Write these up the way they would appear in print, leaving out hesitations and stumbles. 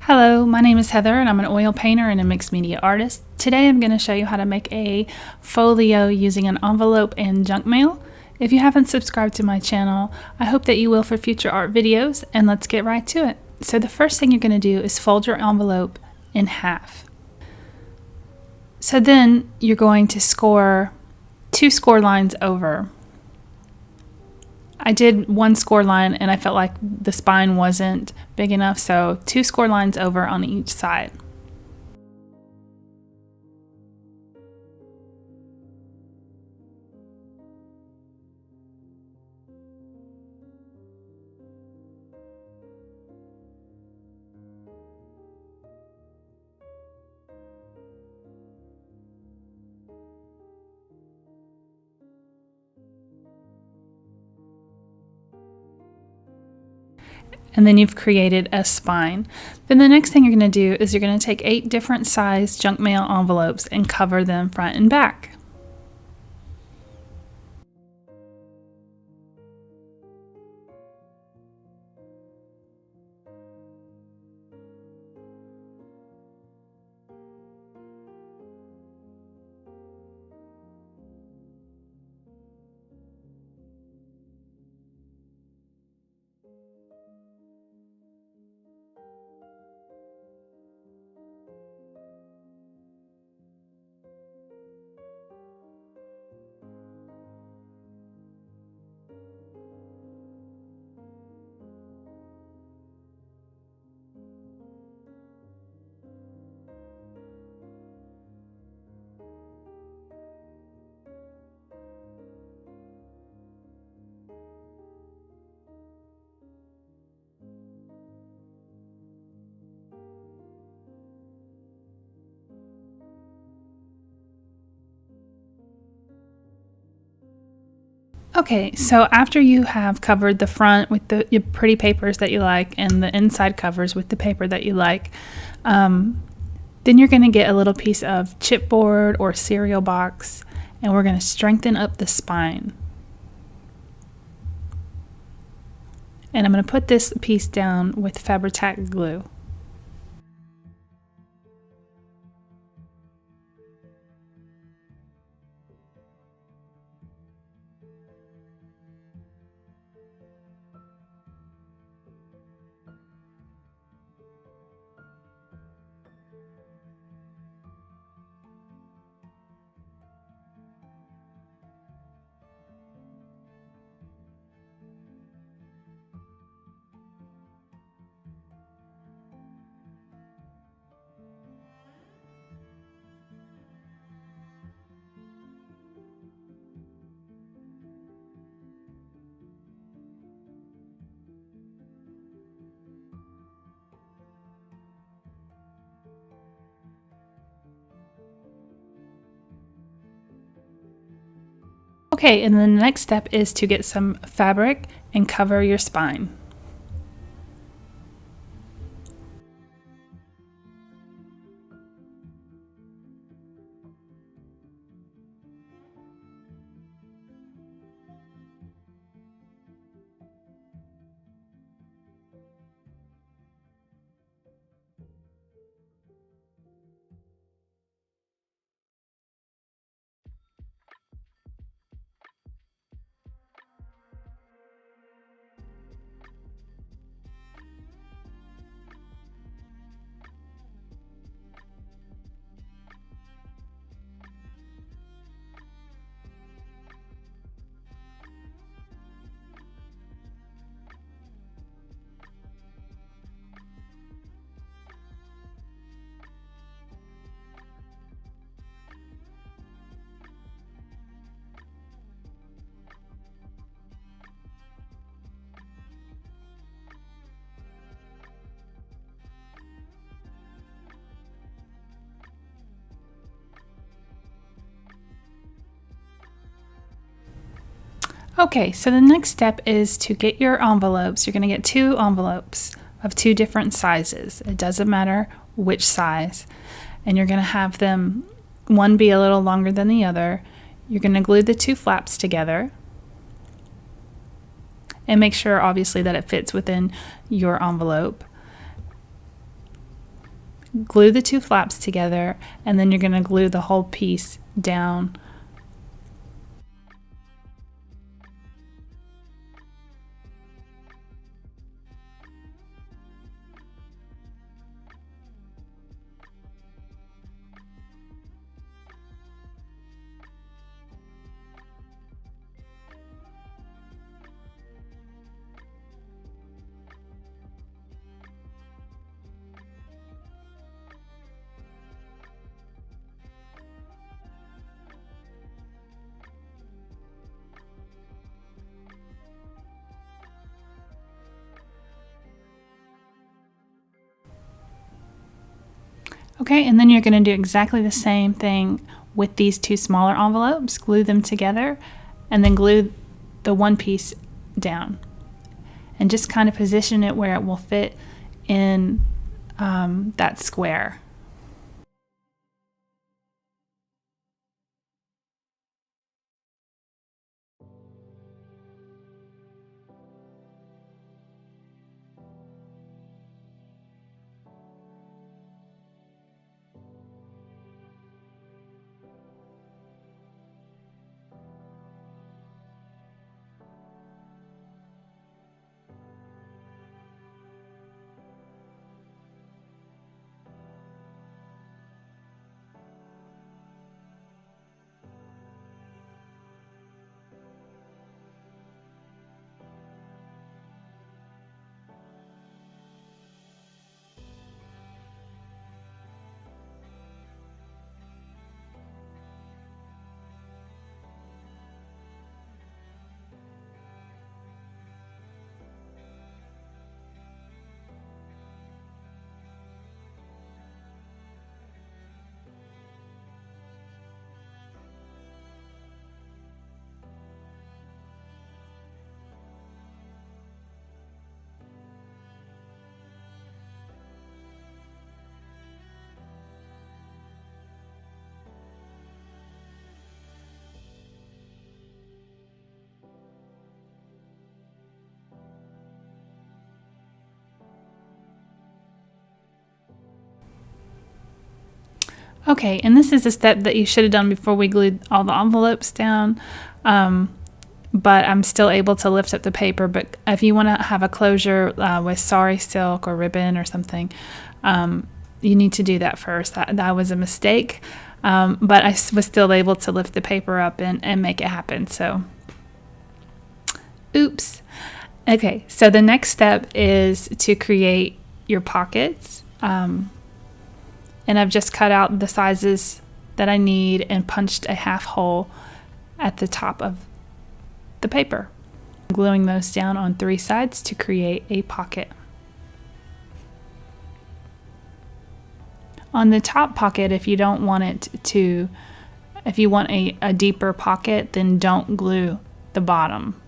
Hello, my name is Heather and I'm an oil painter and a mixed media artist. Today I'm going to show you how to make a folio using an envelope and junk mail. If you haven't subscribed to my channel, I hope that you will for future art videos, and let's get right to it. So the first thing you're going to do is fold your envelope in half. So then you're going to score 2 score lines over. I did 1 score line and I felt like the spine wasn't big enough, so 2 score lines over on each side. And then you've created a spine. Then the next thing you're going to do is you're going to take 8 different size junk mail envelopes and cover them front and back. Okay, so after you have covered the front with your pretty papers that you like and the inside covers with the paper that you like, then you're going to get a little piece of chipboard or cereal box, and we're going to strengthen up the spine. And I'm going to put this piece down with Fabri-Tac glue. Okay, and then the next step is to get some fabric and cover your spine. Okay, so the next step is to get your envelopes. You're going to get 2 envelopes of 2 different sizes. It doesn't matter which size. And you're going to have them, one be a little longer than the other. You're going to glue the 2 flaps together and make sure obviously that it fits within your envelope. glue the two flaps together, and then you're going to glue the whole piece down. Okay, and then you're going to do exactly the same thing with these two smaller envelopes. Glue them together and then glue the one piece down. And just kind of position it where it will fit in that square. Okay, and this is a step that you should have done before we glued all the envelopes down, but I'm still able to lift up the paper. But if you want to have a closure with sari silk or ribbon or something, you need to do that first. That was a mistake, but I was still able to lift the paper up and make it happen. So, oops. Okay, so the next step is to create your pockets. And I've just cut out the sizes that I need and punched a half hole at the top of the paper. I'm gluing those down on 3 sides to create a pocket. On the top pocket, if you don't want it to, if you want a deeper pocket, then don't glue the bottom.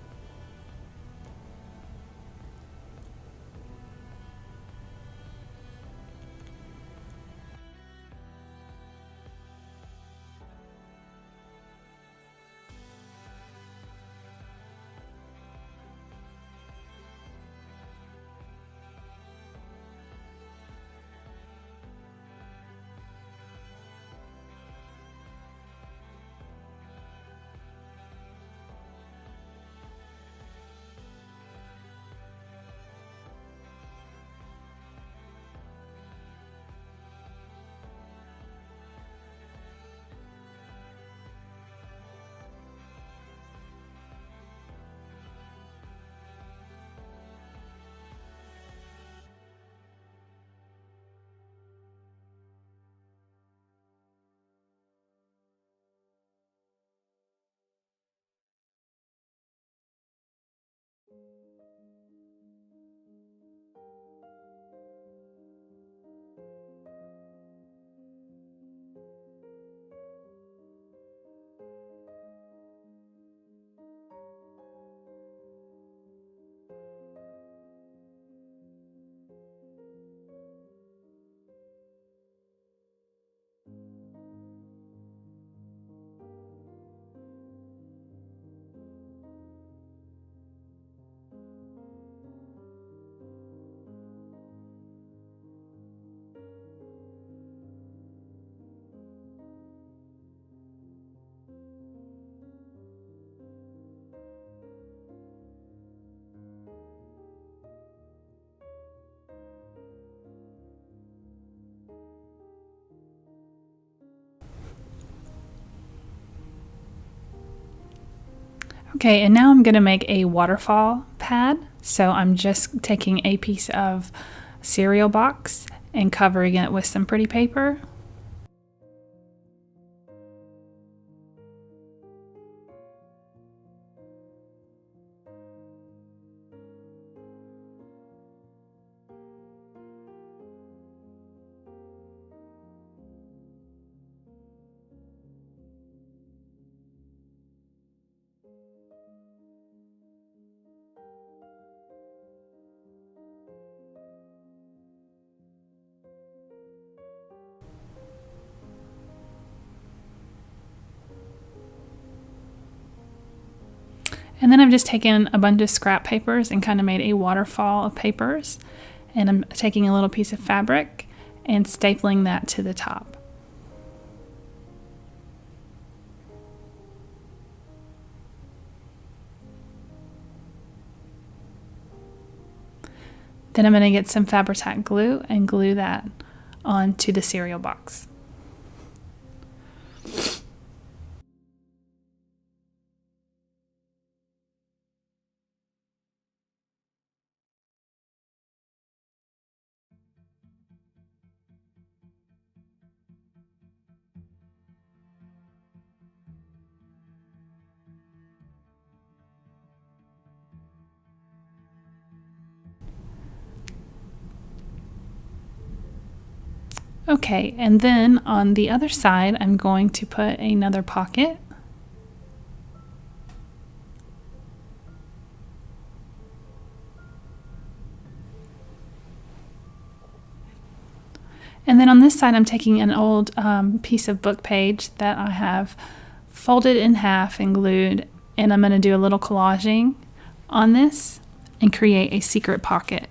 Okay, and now I'm going to make a waterfall pad. So I'm just taking a piece of cereal box and covering it with some pretty paper. And then I've just taken a bunch of scrap papers and kind of made a waterfall of papers. And I'm taking a little piece of fabric and stapling that to the top. Then I'm going to get some Fabri-Tac glue and glue that onto the cereal box. Okay, and then on the other side, I'm going to put another pocket. And then on this side, I'm taking an old piece of book page that I have folded in half and glued, and I'm going to do a little collaging on this and create a secret pocket.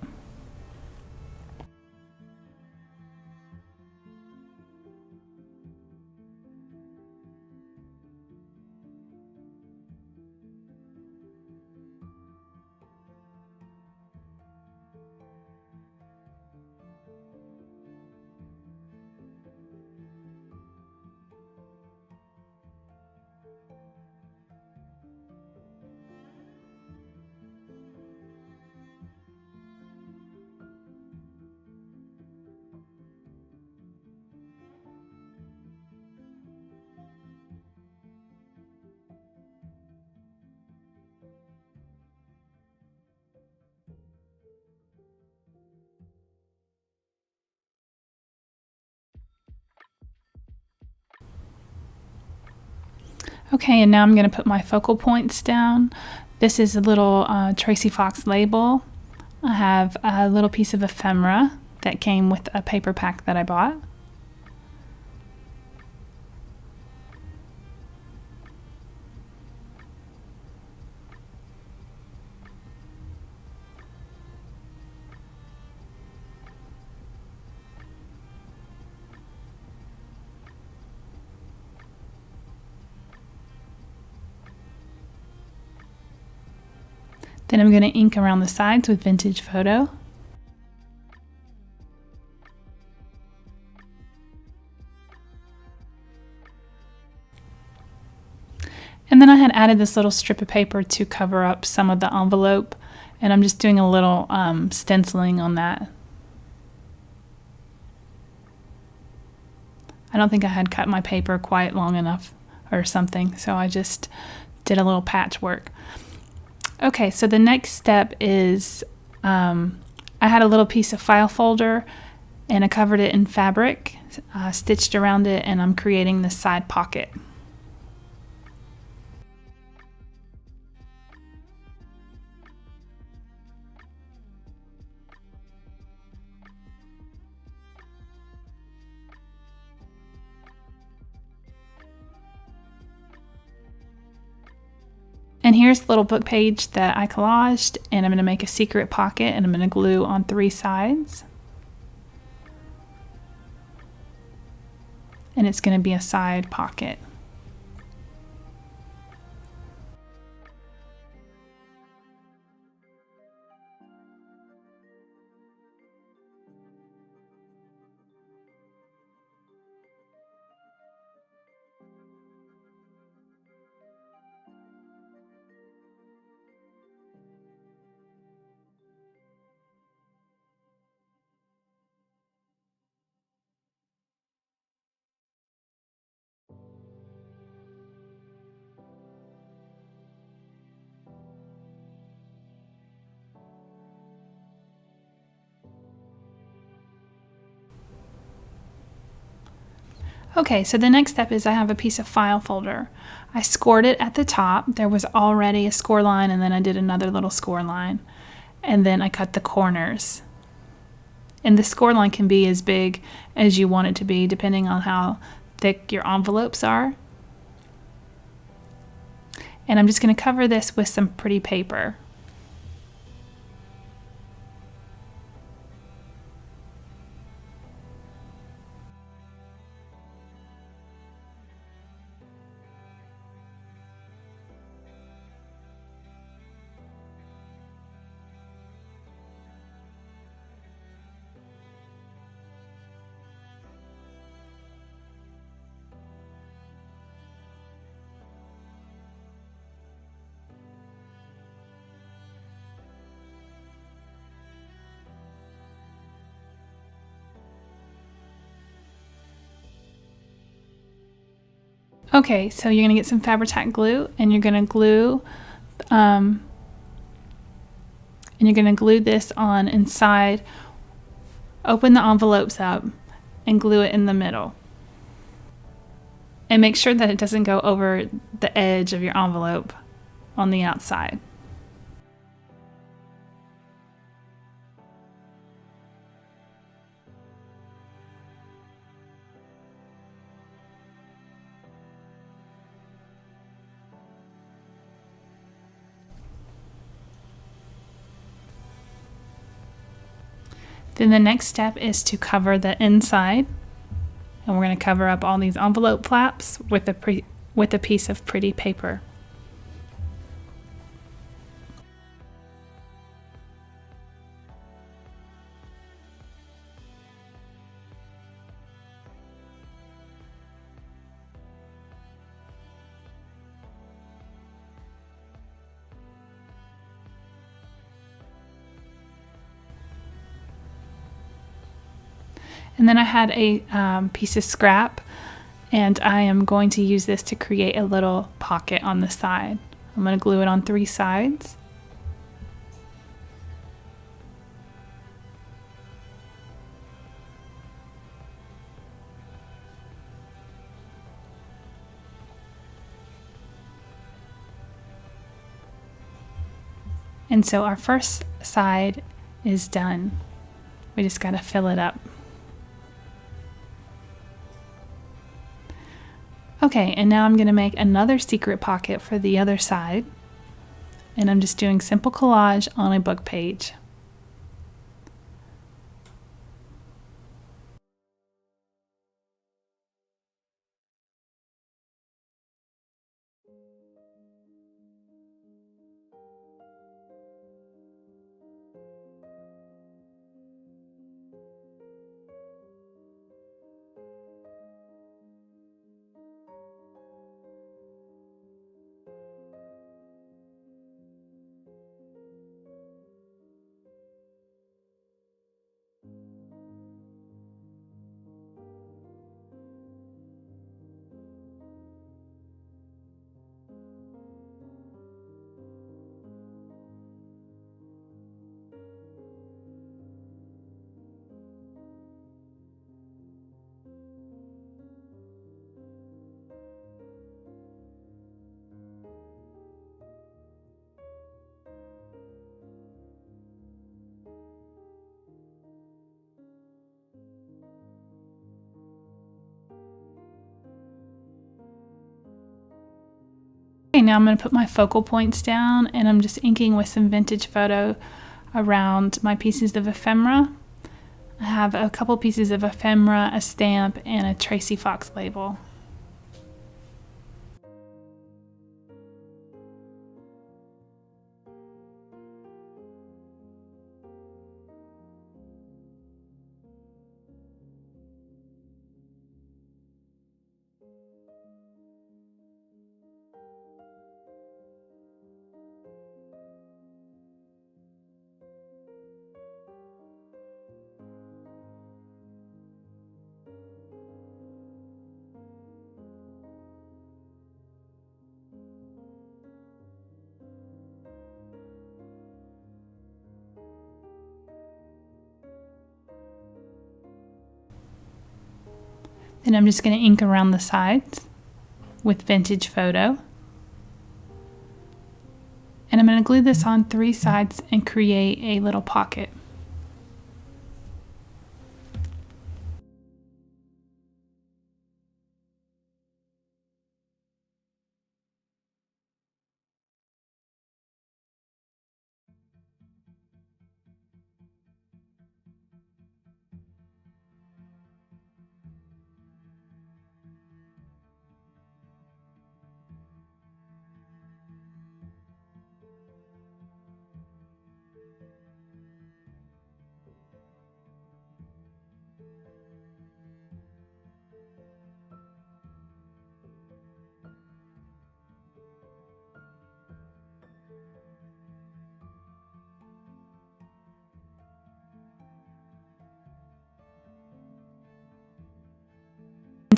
Okay, and now I'm going to put my focal points down. This is a little Tracy Fox label. I have a little piece of ephemera that came with a paper pack that I bought. Then I'm going to ink around the sides with Vintage Photo. And then I had added this little strip of paper to cover up some of the envelope, and I'm just doing a little stenciling on that. I don't think I had cut my paper quite long enough or something, so I just did a little patchwork. Okay, so the next step is I had a little piece of file folder and I covered it in fabric, stitched around it, and I'm creating this side pocket. And here's the little book page that I collaged, and I'm going to make a secret pocket and I'm going to glue on 3 sides. And it's going to be a side pocket. Okay, so the next step is I have a piece of file folder. I scored it at the top. There was already a score line, and then I did another little score line. And then I cut the corners. And the score line can be as big as you want it to be, depending on how thick your envelopes are. And I'm just going to cover this with some pretty paper. Okay, so you're going to get some Fabri-Tac glue, and you're going to glue this on inside. Open the envelopes up and glue it in the middle. And make sure that it doesn't go over the edge of your envelope on the outside. Then the next step is to cover the inside, and we're going to cover up all these envelope flaps with a piece of pretty paper. And then I had a piece of scrap, and I am going to use this to create a little pocket on the side. I'm going to glue it on 3 sides. And so our first side is done. We just got to fill it up. Okay, and now I'm going to make another secret pocket for the other side. And I'm just doing simple collage on a book page. Okay, now I'm going to put my focal points down, and I'm just inking with some vintage photo around my pieces of ephemera. I have a couple pieces of ephemera, a stamp, and a Tracy Fox label. Then I'm just going to ink around the sides with Vintage Photo. And I'm going to glue this on 3 sides and create a little pocket.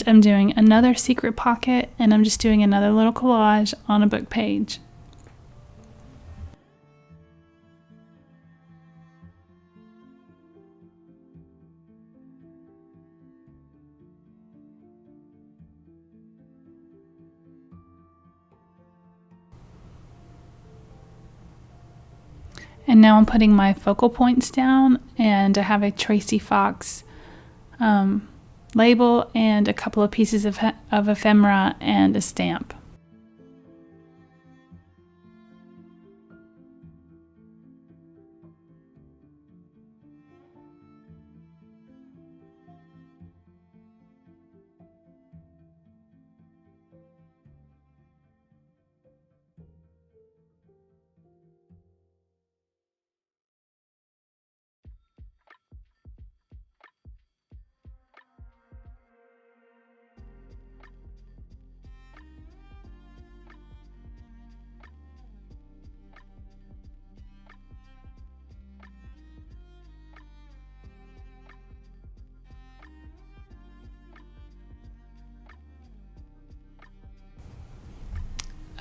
I'm doing another secret pocket, and I'm just doing another little collage on a book page. And now I'm putting my focal points down, and I have a Tracy Fox label and a couple of pieces of ephemera and a stamp.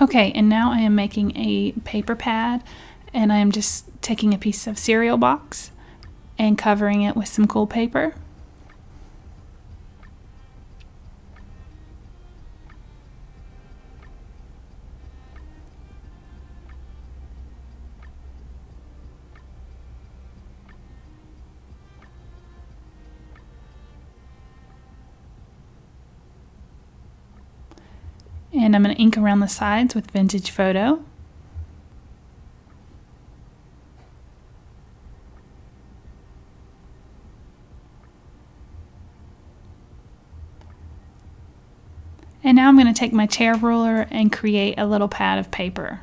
Okay, and now I am making a paper pad, and I am just taking a piece of cereal box and covering it with some cool paper. And I'm going to ink around the sides with Vintage Photo. And now I'm going to take my chair ruler and create a little pad of paper.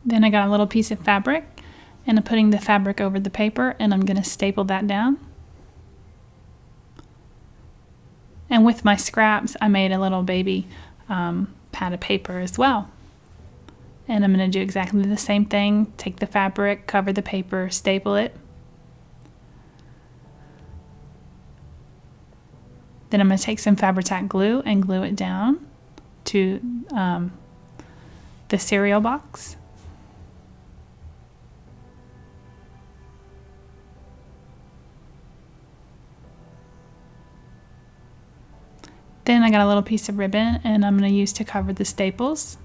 Then I got a little piece of fabric, and I'm putting the fabric over the paper, and I'm going to staple that down. And with my scraps, I made a little baby pad of paper as well. And I'm going to do exactly the same thing. Take the fabric, cover the paper, staple it. Then I'm going to take some Fabri-Tac glue and glue it down to the cereal box. Then I got a little piece of ribbon, and I'm going to use to cover the staples.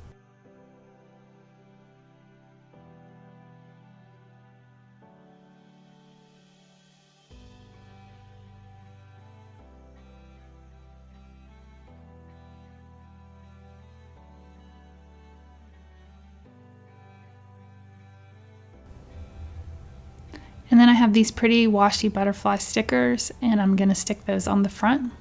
And then I have these pretty washi butterfly stickers, and I'm going to stick those on the front.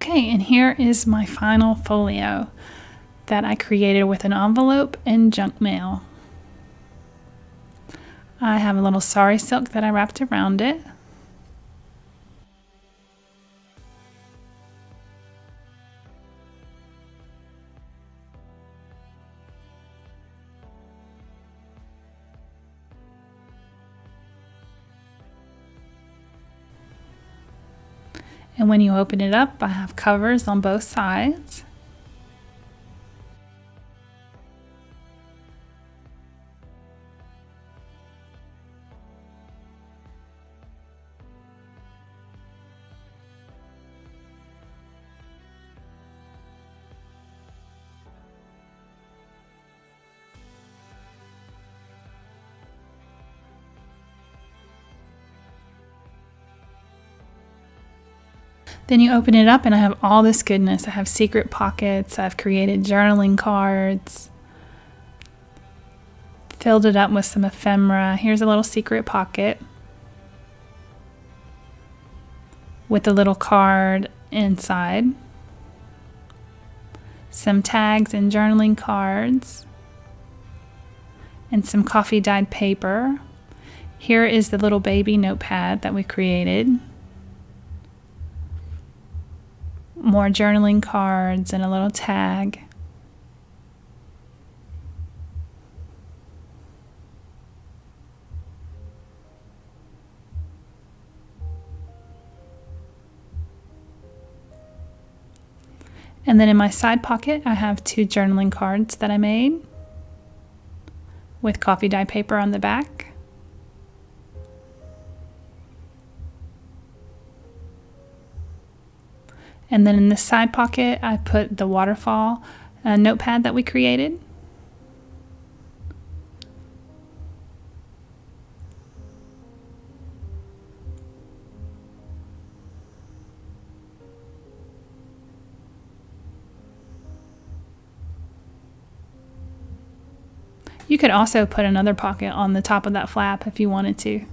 Okay, and here is my final folio that I created with an envelope and junk mail. I have a little sari silk that I wrapped around it. And when you open it up, I have covers on both sides. Then you open it up and I have all this goodness. I have secret pockets, I've created journaling cards, filled it up with some ephemera. Here's a little secret pocket with a little card inside, some tags and journaling cards, and some coffee dyed paper. Here is the little baby notepad that we created. More journaling cards and a little tag. And then in my side pocket, I have 2 journaling cards that I made with coffee dye paper on the back. And then in this side pocket, I put the waterfall notepad that we created. You could also put another pocket on the top of that flap if you wanted to.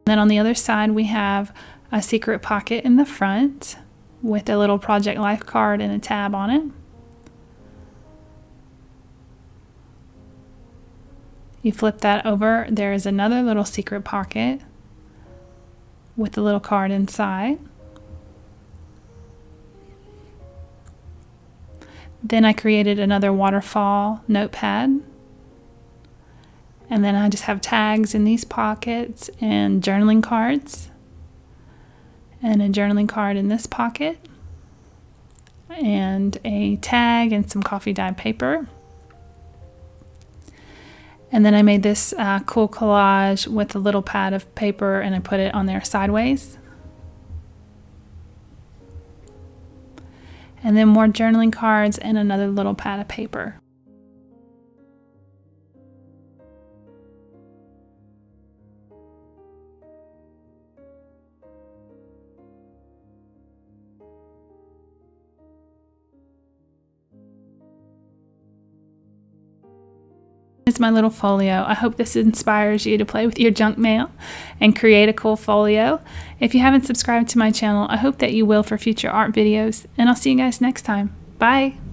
Then on the other side, we have a secret pocket in the front with a little Project Life card and a tab on it. You flip that over, there is another little secret pocket with a little card inside. Then I created another waterfall notepad. And then I just have tags in these pockets and journaling cards. And a journaling card in this pocket. And a tag and some coffee dyed paper. And then I made this cool collage with a little pad of paper and I put it on there sideways. And then more journaling cards and another little pad of paper. It's my little folio. I hope this inspires you to play with your junk mail and create a cool folio. If you haven't subscribed to my channel, I hope that you will for future art videos, and I'll see you guys next time. Bye!